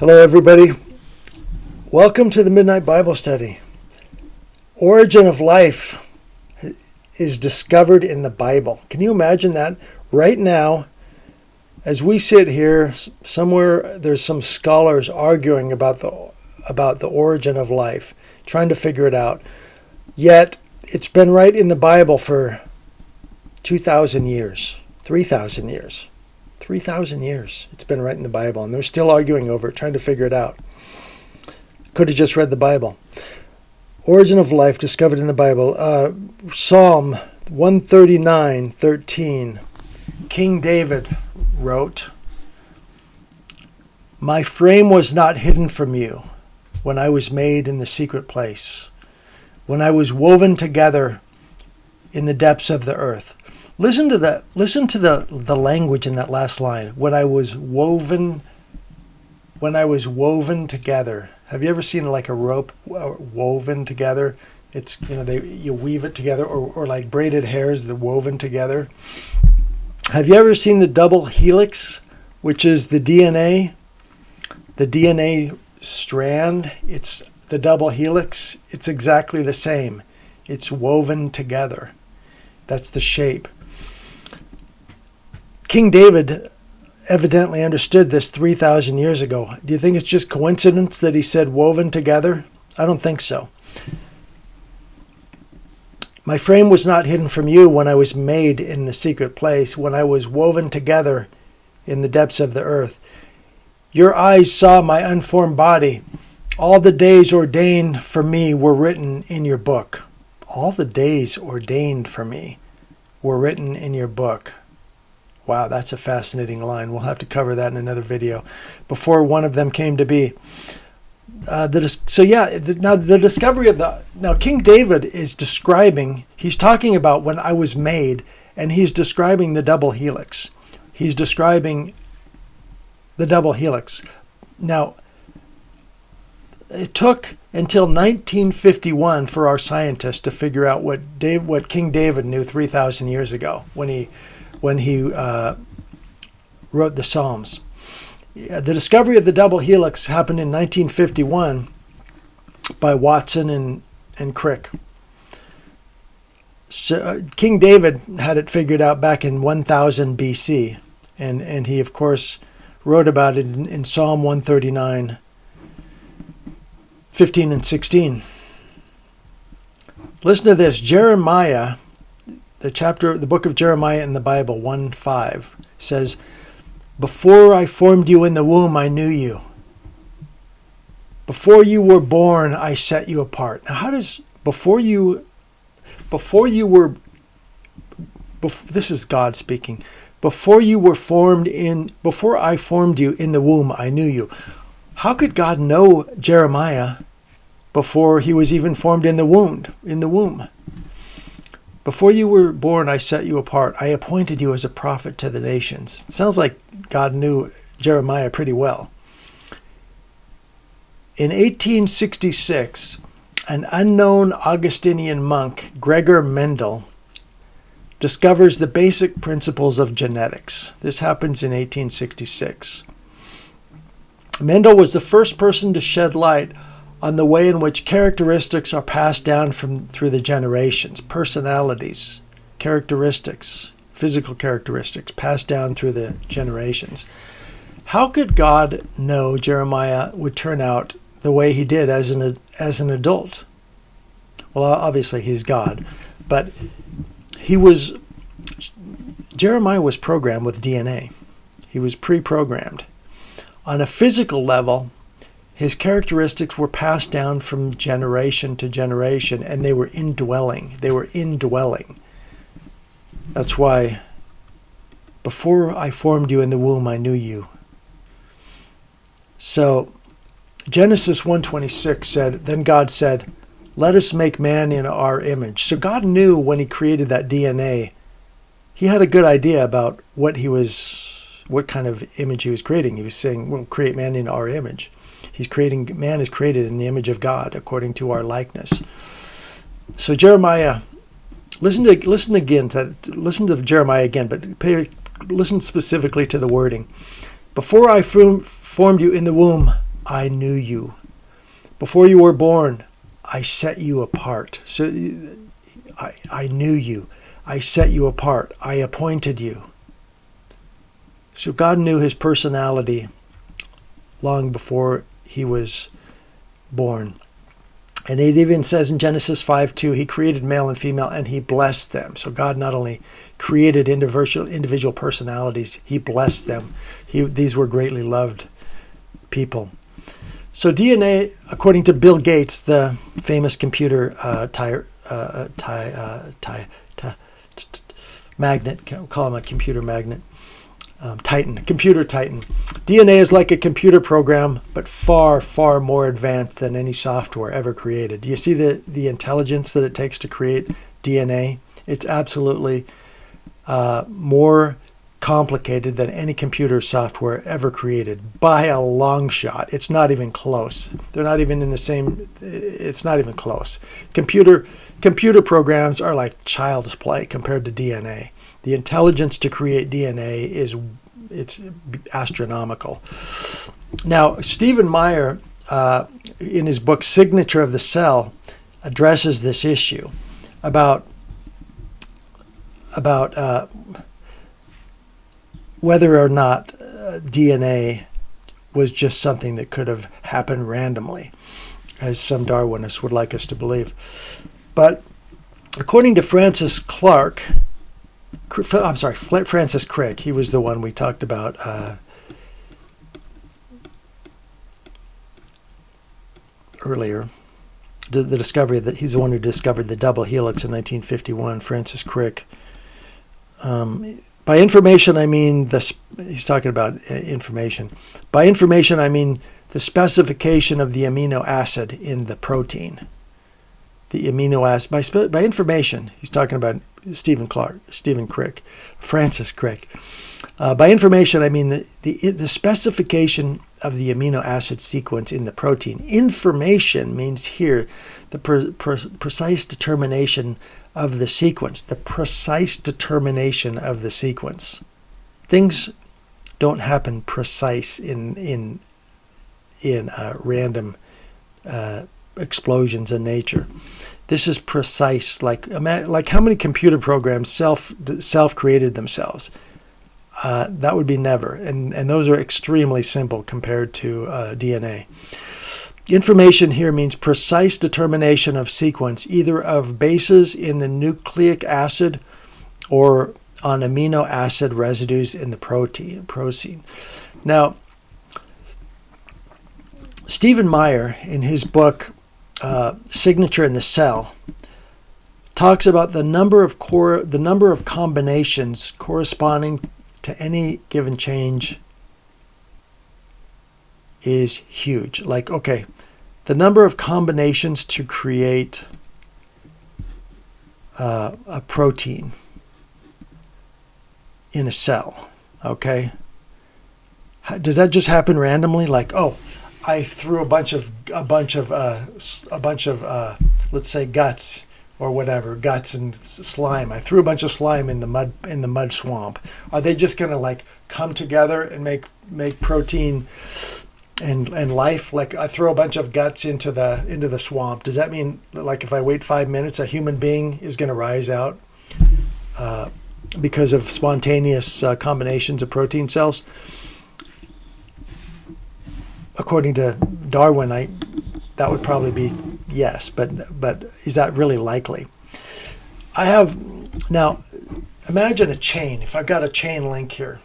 Hello, everybody. Welcome to the Midnight Bible Study. Origin of life is discovered in the Bible. Can you imagine that? Right now, as we sit here, somewhere there's some scholars arguing about the origin of life, trying to figure it out. Yet, it's been right in the Bible for 2,000 years, 3,000 years. 3,000 years it's been right in the Bible, and they're still arguing over it, trying to figure it out. Could have just read the Bible. Origin of life discovered in the Bible. Psalm 139:13. King David wrote, "My frame was not hidden from you when I was made in the secret place, when I was woven together in the depths of the earth." Listen to the language in that last line. When I was woven together. Have you ever seen like a rope woven together? It's, you weave it together, or like braided hairs, they're woven together. Have you ever seen the double helix, which is the DNA strand? It's the double helix. It's exactly the same. It's woven together. That's the shape. King David evidently understood this 3,000 years ago. Do you think it's just coincidence that he said woven together? I don't think so. My frame was not hidden from you when I was made in the secret place, when I was woven together in the depths of the earth. Your eyes saw my unformed body. All the days ordained for me were written in your book. All the days ordained for me were written in your book. Wow, that's a fascinating line. We'll have to cover that in another video. Before one of them came to be. Now the discovery of King David is describing, he's talking about when I was made, and he's describing the double helix. He's describing the double helix. Now, it took until 1951 for our scientists to figure out what King David knew 3,000 years ago when he wrote the Psalms. The discovery of the double helix happened in 1951 by Watson and Crick. So, King David had it figured out back in 1000 BC, and he, of course, wrote about it in Psalm 139, 15 and 16. Listen to this. Jeremiah, the book of Jeremiah in the Bible, 1:5, says, "Before I formed you in the womb, I knew you. Before you were born, I set you apart." Now, how does this is God speaking. Before I formed you in the womb, I knew you. How could God know Jeremiah before he was even formed in the womb? Before you were born, I set you apart. I appointed you as a prophet to the nations. It sounds like God knew Jeremiah pretty well. In 1866, an unknown Augustinian monk, Gregor Mendel, discovers the basic principles of genetics. This happens in 1866. Mendel was the first person to shed light on the way in which characteristics are passed down through the generations. Personalities, characteristics, physical characteristics passed down through the generations. How could God know Jeremiah would turn out the way he did as an adult? Well, obviously he's God, but Jeremiah was programmed with DNA. He was pre-programmed. On a physical level, his characteristics were passed down from generation to generation, and they were indwelling. That's why, before I formed you in the womb, I knew you. So, Genesis 1:26 said, "Then God said, let us make man in our image." So God knew when he created that DNA, he had a good idea about what kind of image he was creating. He was saying, we'll create man in our image. Man is created in the image of God according to our likeness. So Jeremiah, listen to Jeremiah again, but listen specifically to the wording. Before I formed you in the womb, I knew you. Before you were born, I set you apart. So I knew you. I set you apart. I appointed you. So God knew his personality long before he was born. And it even says in Genesis 5:2, he created male and female and he blessed them. So God not only created individual personalities, he blessed them. These were greatly loved people. So DNA, according to Bill Gates, the famous computer magnet, call him a computer magnet, computer titan. DNA is like a computer program, but far, far more advanced than any software ever created. Do you see the intelligence that it takes to create DNA? It's absolutely more complicated than any computer software ever created by a long shot. It's not even close. They're not even in the same. It's not even close. Computer programs are like child's play compared to DNA. The intelligence to create DNA it's astronomical. Now, Stephen Meyer, in his book Signature of the Cell, addresses this issue about whether or not DNA was just something that could have happened randomly, as some Darwinists would like us to believe. But according to Francis Crick, he was the one we talked about earlier, the discovery that he's the one who discovered the double helix in 1951, Francis Crick. By information, I mean he's talking about information. By information, I mean the specification of the amino acid in the protein. The amino acid. By information, he's talking about Stephen Crick, Francis Crick. By information, I mean the specification of the amino acid sequence in the protein. Information means here the precise determination of the sequence, the precise determination of the sequence. Things don't happen precise in random explosions in nature. This is precise, like how many computer programs self-created themselves? That would be never, and those are extremely simple compared to DNA. Information here means precise determination of sequence, either of bases in the nucleic acid or on amino acid residues in the protein. Now, Stephen Meyer, in his book Signature in the Cell, talks about the number of combinations corresponding to any given change is huge. Like, okay, the number of combinations to create a protein in a cell, okay? Does that just happen randomly? Like, oh, I threw a bunch of let's say guts or whatever, guts and slime. I threw a bunch of slime in the mud swamp. Are they just gonna like come together and make protein and life? Like, I throw a bunch of guts into the swamp. Does that mean, like, if I wait 5 minutes, a human being is going to rise out because of spontaneous combinations of protein cells? According to Darwin, that would probably be yes, but is that really likely? Now, imagine a chain. If I've got a chain link here,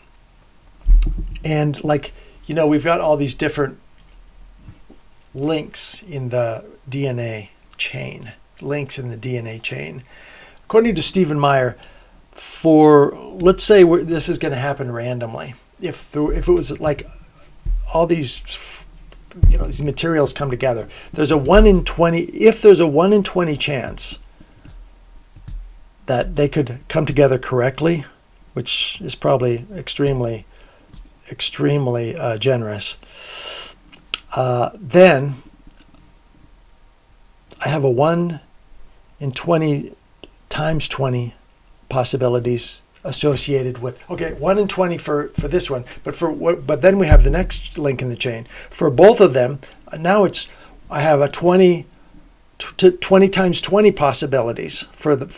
and like, we've got all these different links in the DNA chain. According to Stephen Meyer, let's say this is going to happen randomly. If it was like all these, these materials come together, there's a 1 in 20. If there's a 1 in 20 chance that they could come together correctly, which is probably extremely generous, then I have a 1 in 20 times 20 possibilities associated with, okay, 1 in 20 for this one, but then we have the next link in the chain. For both of them, now I have a 20 times 20 possibilities for them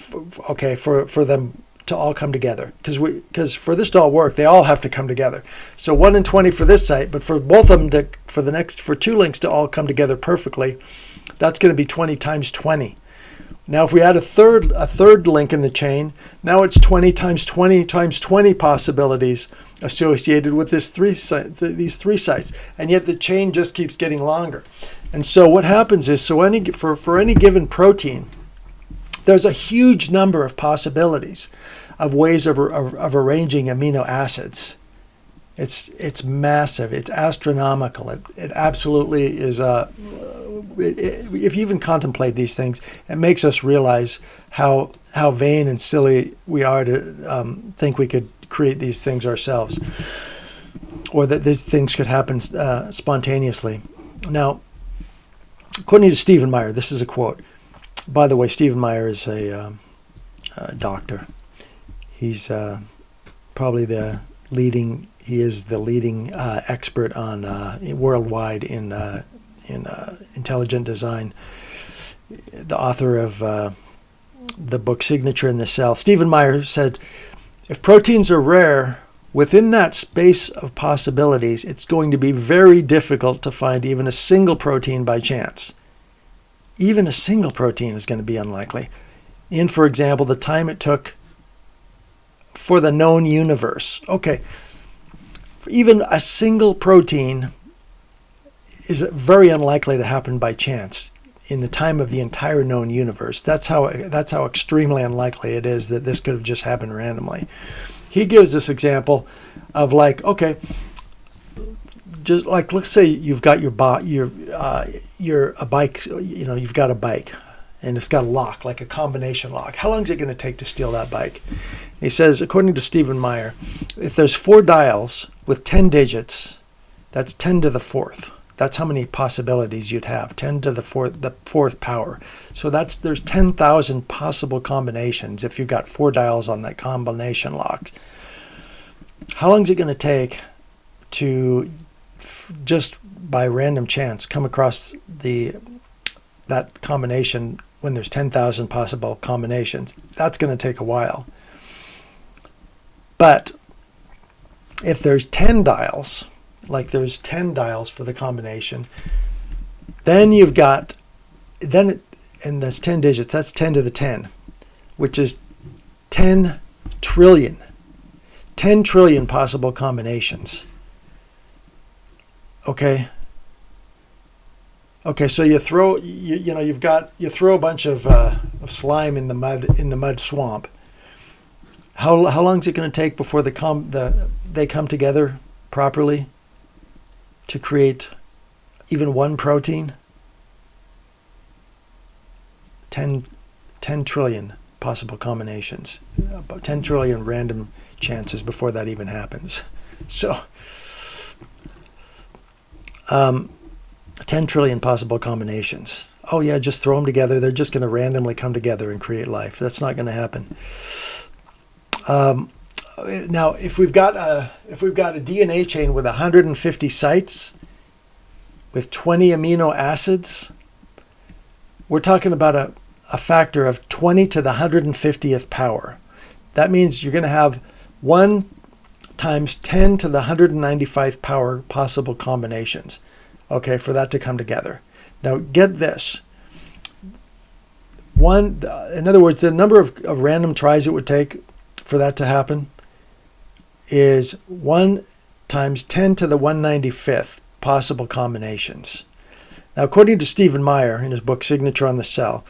to all come together, because for this to all work, they all have to come together. So 1 in 20 for this site, but for both of them for 2 links to all come together perfectly, that's going to be 20 times 20. Now, if we add a third link in the chain, now it's 20 times 20 times 20 possibilities associated with these three sites, and yet the chain just keeps getting longer. And so what happens is, for any given protein, there's a huge number of possibilities of ways of arranging amino acids. It's massive. It's astronomical. It absolutely is. If you even contemplate these things, it makes us realize how vain and silly we are to think we could create these things ourselves, or that these things could happen spontaneously. Now, according to Stephen Meyer, this is a quote. By the way, Stephen Meyer is a doctor. He's probably the leading. He is the leading expert on worldwide in intelligent design. The author of the book Signature in the Cell. Stephen Meyer said, "If proteins are rare within that space of possibilities, it's going to be very difficult to find even a single protein by chance. Even a single protein is going to be unlikely. In, for example, the time it took for the known universe." Okay, even a single protein is very unlikely to happen by chance in the time of the entire known universe. That's how extremely unlikely it is that this could have just happened randomly. He gives this example of, like, okay, just like, let's say you've got a bike, you've got a bike and it's got a lock, like a combination lock. How long is it going to take to steal that bike? He says, according to Stephen Meyer, if there's 4 dials with 10 digits, that's 10 to the 4th. That's how many possibilities you'd have, 10 to the fourth power. So there's 10,000 possible combinations if you've got 4 dials on that combination lock. How long is it going to take to just by random chance come across that combination when there's 10,000 possible combinations? That's going to take a while. But if there's 10 dials, like there's 10 dials for the combination, then and that's 10 digits, that's 10 to the 10, which is 10 trillion possible combinations. Okay, so you throw a bunch of slime in the mud swamp. How long is it going to take before they come together properly to create even one protein? 10 trillion possible combinations, about 10 trillion random chances before that even happens. So 10 trillion possible combinations. Oh yeah, just throw them together. They're just going to randomly come together and create life. That's not going to happen. Now, if we've got a DNA chain with 150 sites with 20 amino acids, we're talking about a factor of 20 to the 150th power. That means you're going to have 1 times 10 to the 195th power possible combinations, okay, for that to come together. Now, get this. In other words, the number of random tries it would take for that to happen is 1 times 10 to the 195th possible combinations. Now, according to Stephen Meyer in his book Signature on the Cell,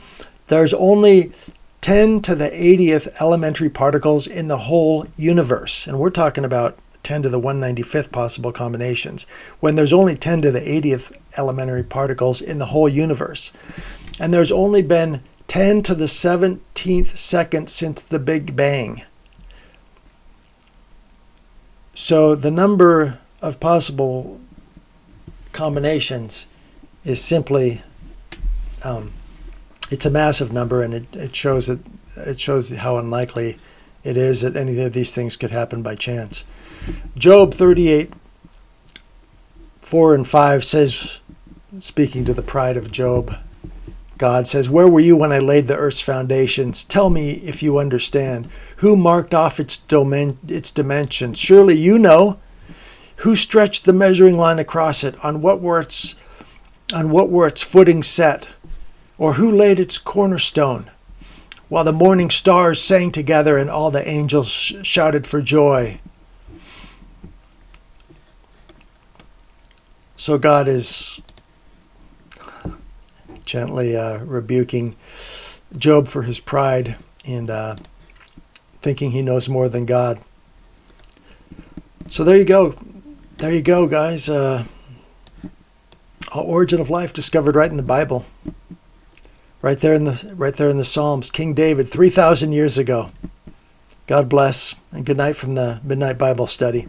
there's only 10 to the 80th elementary particles in the whole universe. And we're talking about 10 to the 195th possible combinations, when there's only 10 to the 80th elementary particles in the whole universe. And there's only been 10 to the 17th second since the Big Bang. So the number of possible combinations is simply, it's a massive number, and it shows how unlikely it is that any of these things could happen by chance. Job 38, 4 and 5 says, speaking to the pride of Job, God says, "Where were you when I laid the earth's foundations? Tell me if you understand. Who marked off its dimensions? Surely you know. Who stretched the measuring line across it? On what were its footing set? Or who laid its cornerstone? While the morning stars sang together and all the angels shouted for joy." So God is gently rebuking Job for his pride and thinking he knows more than God. So there you go. There you go, guys. Origin of life discovered right in the Bible. Right there in the Psalms. King David, 3,000 years ago. God bless, and good night from the Midnight Bible Study.